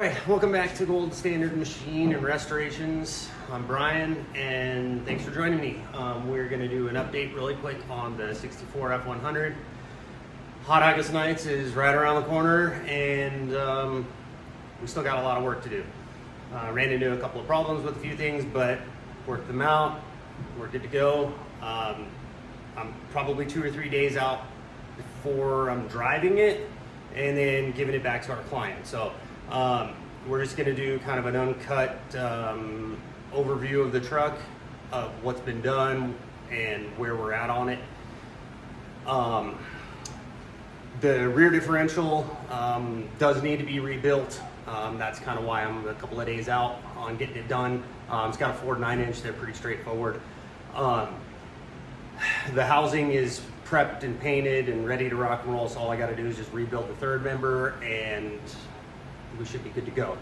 Hi, welcome back to Gold Standard Machine and Restorations. I'm Brian, and thanks for joining me. We're going to do an update really quick on the 64 F100. Hot August Nights is right around the corner, and we still got a lot of work to do. Ran into a couple of problems with a few things, but worked them out. We're good to go. I'm probably 2 or 3 days out before I'm driving it and then giving it back to our client. So we're just going to do kind of an uncut overview of the truck, of what's been done and where we're at on it. The rear differential does need to be rebuilt. That's kind of why I'm a couple of days out on getting it done. It's got a Ford 9-inch. They're pretty straightforward. The housing is prepped and painted and ready to rock and roll, so all I got to do is just rebuild the third member and we should be good to go.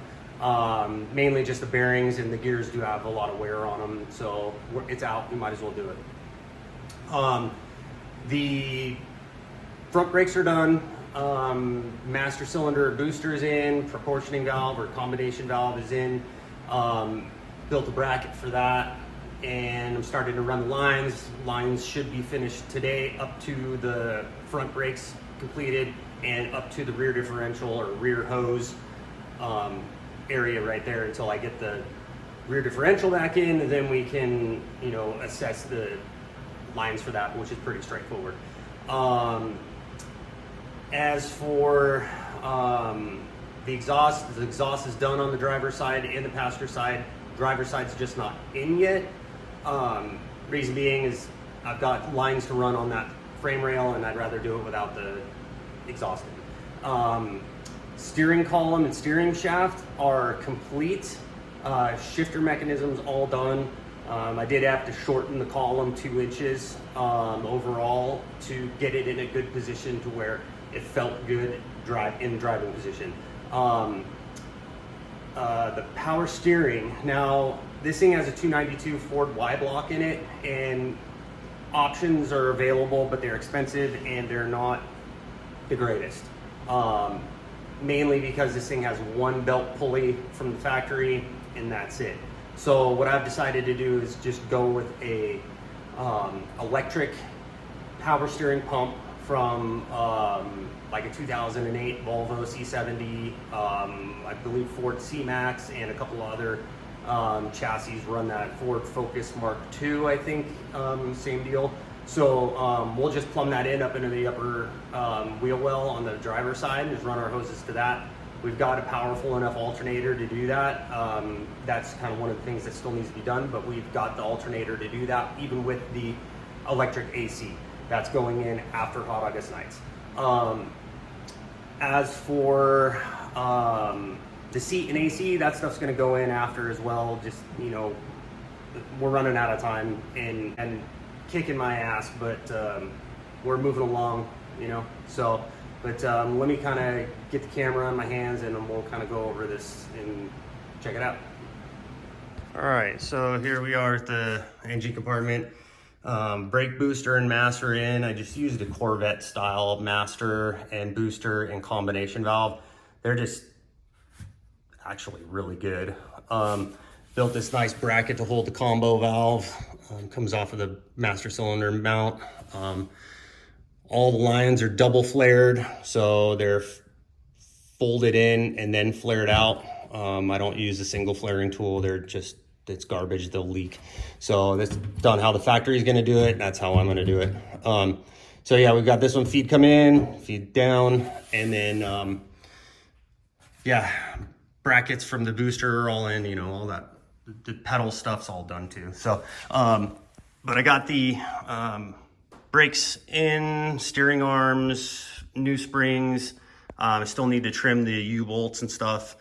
Mainly just the bearings, and the gears do have a lot of wear on them, so it's out. We might as well do it. The front brakes are done. Master cylinder booster is in. Proportioning valve or combination valve is in. Built a bracket for that, and I'm starting to run the lines. Lines should be finished today up to the front brakes completed and up to the rear differential or rear hose area right there until I get the rear differential back in, and then we can, assess the lines for that, which is pretty straightforward. As for the exhaust is done on the driver's side and the passenger side. Driver's side's just not in yet. Reason being is I've got lines to run on that frame rail, and I'd rather do it without the exhaust in. Steering column and steering shaft are complete. Shifter mechanism's all done. I did have to shorten the column 2 inches overall to get it in a good position to where it felt good in driving position. The power steering, now this thing has a 292 Ford Y block in it, and options are available, but they're expensive and they're not the greatest. Mainly because this thing has one belt pulley from the factory and that's it. So what I've decided to do is just go with a electric power steering pump from like a 2008 Volvo C70, I believe Ford C-Max, and a couple of other chassis run that. Ford Focus Mark II, I think, same deal. So we'll just plumb that in up into the upper wheel well on the driver's side and just run our hoses to that. We've got a powerful enough alternator to do that. That's kind of one of the things that still needs to be done, but we've got the alternator to do that, even with the electric AC. That's going in after Hot August Nights. As for the seat and AC, that stuff's going to go in after as well. Just, we're running out of time and kicking my ass, but we're moving along, so, but let me kind of get the camera on my hands and we'll kind of go over this and check it out. All right, so here we are at the engine compartment. Brake booster and master in. I just used a Corvette style master and booster and combination valve. They're just actually really good. Built this nice bracket to hold the combo valve. Comes off of the master cylinder mount. All the lines are double flared, so they're folded in and then flared out. I don't use a single flaring tool. It's garbage, they'll leak. So that's done how the factory is gonna do it. That's how I'm gonna do it. So yeah, we've got this one feed come in, feed down, and then brackets from the booster are all in, all that. The pedal stuff's all done too. So, but I got the brakes in, steering arms, new springs. I still need to trim the U-bolts and stuff.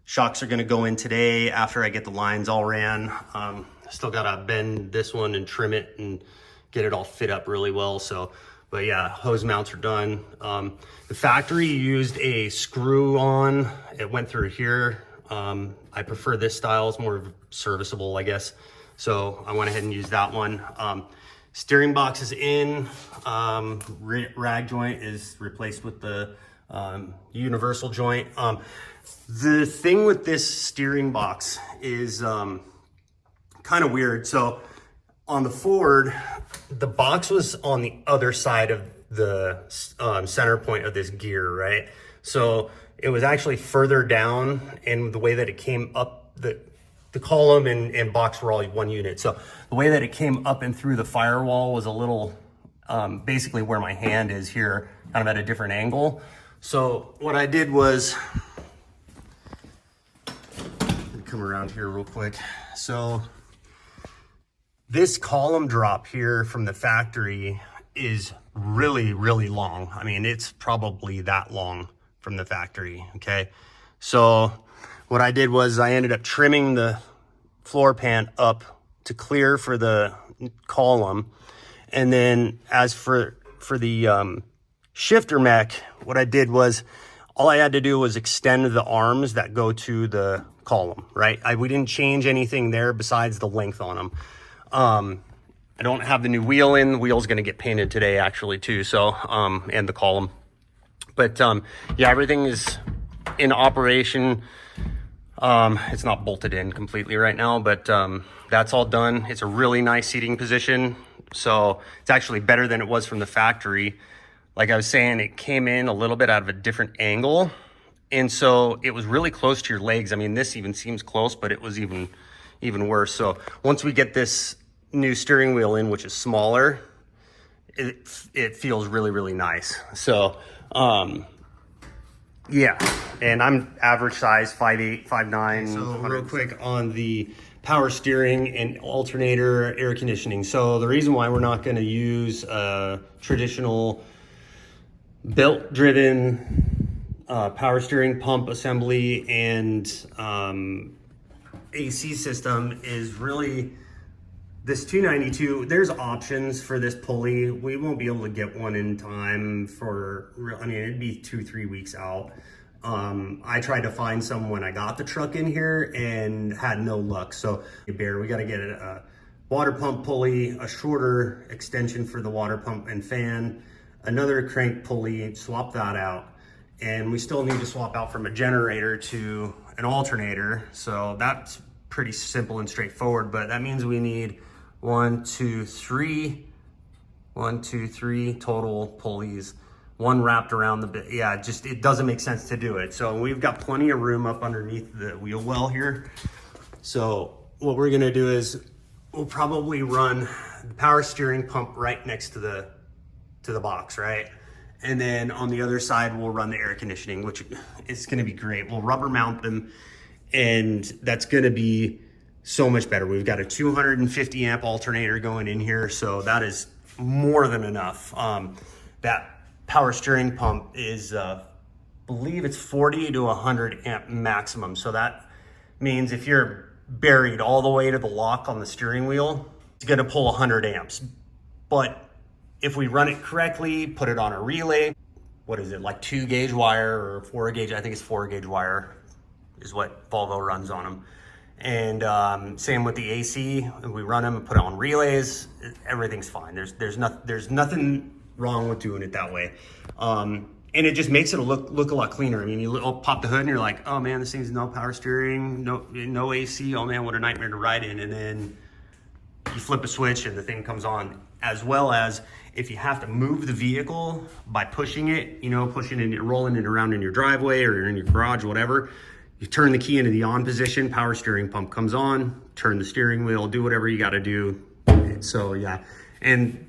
Shocks are gonna go in today after I get the lines all ran. Still gotta bend this one and trim it and get it all fit up really well. So, but yeah, hose mounts are done. The factory used a screw on. It went through here. I prefer this style. It's more serviceable, I guess. So I went ahead and used that one. Steering box is in. Rag joint is replaced with the universal joint. The thing with this steering box is kind of weird. So on the Ford, the box was on the other side of the center point of this gear, right? So it was actually further down, and the way that it came up, the column and box were all one unit. So the way that it came up and through the firewall was a little, basically where my hand is here, kind of at a different angle. So what I did was, let me come around here real quick. So this column drop here from the factory is really, really long. I mean, it's probably that long from the factory, okay? So what I did was I ended up trimming the floor pan up to clear for the column. And then as for the shifter mech, what I did was all I had to do was extend the arms that go to the column, right? We didn't change anything there besides the length on them. I don't have the new wheel in. The wheel's gonna get painted today actually too, so, and the column. But yeah, everything is in operation. It's not bolted in completely right now, but that's all done. It's a really nice seating position. So it's actually better than it was from the factory. Like I was saying, it came in a little bit out of a different angle. And so it was really close to your legs. I mean, this even seems close, but it was even worse. So once we get this new steering wheel in, which is smaller, it feels really, really nice. So, yeah, and I'm average size, 5'8", 5'9". So real quick on the power steering and alternator air conditioning. So the reason why we're not going to use a traditional belt-driven power steering pump assembly and AC system is really this 292. There's options for this pulley. We won't be able to get one in time for, I mean, it'd be 2-3 weeks out. I tried to find some when I got the truck in here and had no luck. So we got to get a water pump pulley, a shorter extension for the water pump and fan, another crank pulley, swap that out. And we still need to swap out from a generator to an alternator. So that's pretty simple and straightforward, but that means we need 1, 2, 3 total pulleys, one wrapped around the bit. Yeah, just, it doesn't make sense to do it. So we've got plenty of room up underneath the wheel well here. So what we're gonna do is we'll probably run the power steering pump right next to the box, right? And then on the other side, we'll run the air conditioning, which is gonna be great. We'll rubber mount them, and that's gonna be so much better. We've got a 250 amp alternator going in here, so that is more than enough. That power steering pump is, believe it's 40 to 100 amp maximum. So that means if you're buried all the way to the lock on the steering wheel, it's gonna pull 100 amps. But if we run it correctly, put it on a relay, what is it, like 2 gauge wire or 4 gauge, I think it's 4 gauge wire is what Volvo runs on them. And same with the AC, we run them and put it on relays, everything's fine. There's nothing wrong with doing it that way. And it just makes it look a lot cleaner. I mean, you pop the hood and you're like, oh man, this thing's no power steering, no AC, oh man, what a nightmare to ride in. And then you flip a switch and the thing comes on. As well as if you have to move the vehicle by pushing it, pushing it, rolling it around in your driveway or in your garage, whatever, you turn the key into the on position, power steering pump comes on, turn the steering wheel, do whatever you got to do. So yeah, and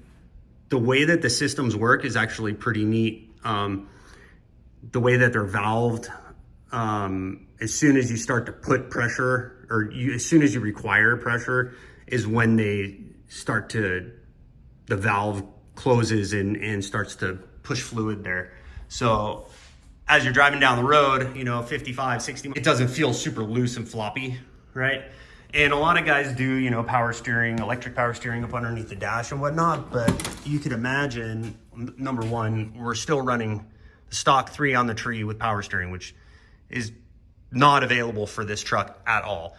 the way that the systems work is actually pretty neat. The way that they're valved, as soon as you start to put pressure, or as soon as you require pressure, is when they start to, the valve closes and starts to push fluid there. So as you're driving down the road, 55, 60, it doesn't feel super loose and floppy, right? And a lot of guys do, power steering, electric power steering up underneath the dash and whatnot, but you could imagine, number one, we're still running the stock 3 on the tree with power steering, which is not available for this truck at all.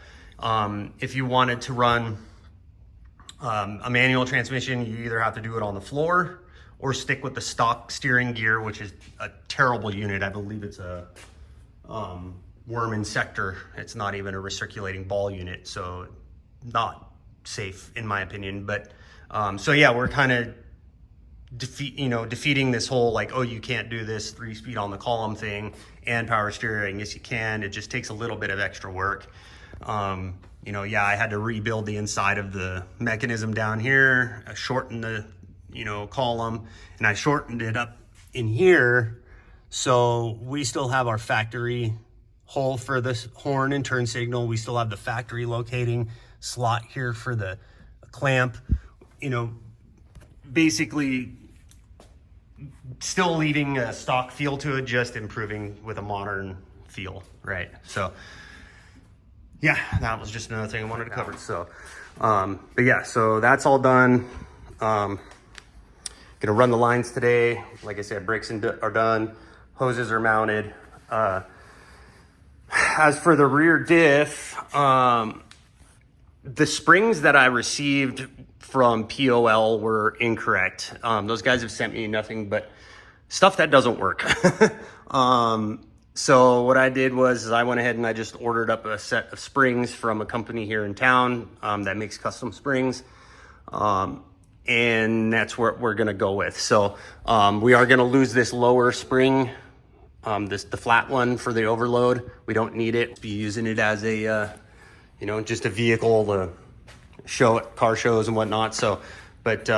If you wanted to run a manual transmission, you either have to do it on the floor or stick with the stock steering gear, which is a terrible unit. I believe it's a worm insector. It's not even a recirculating ball unit, so not safe in my opinion. But so yeah, we're kind of defeating this whole like, oh, you can't do this 3-speed on the column thing and power steering. Yes, you can. It just takes a little bit of extra work. Yeah, I had to rebuild the inside of the mechanism down here. I shortened the, column, and I shortened it up in here. So we still have our factory hole for this horn and turn signal. We still have the factory locating slot here for the clamp, basically still leaving a stock feel to it, just improving with a modern feel, right? So yeah, that was just another thing I wanted to cover. So, but yeah, so that's all done. Gonna run the lines today. Like I said, brakes are done, hoses are mounted. As for the rear diff, the springs that I received from POL were incorrect. Those guys have sent me nothing but stuff that doesn't work. So what I did was I went ahead and I just ordered up a set of springs from a company here in town that makes custom springs. And that's what we're gonna go with. So we are gonna lose this lower spring, the flat one for the overload. We don't need it. Be using it as a, just a vehicle to show at car shows and whatnot. So, but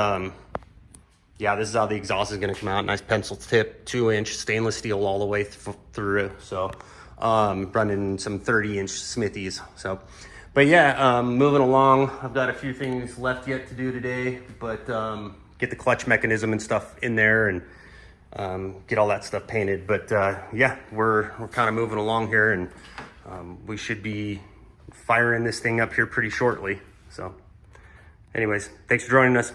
yeah, this is how the exhaust is gonna come out. Nice pencil tip, 2-inch stainless steel all the way through. So running some 30-inch Smithies. So, but yeah, moving along. I've got a few things left yet to do today, but get the clutch mechanism and stuff in there and get all that stuff painted. But yeah, we're kind of moving along here, and we should be firing this thing up here pretty shortly. So anyways, thanks for joining us.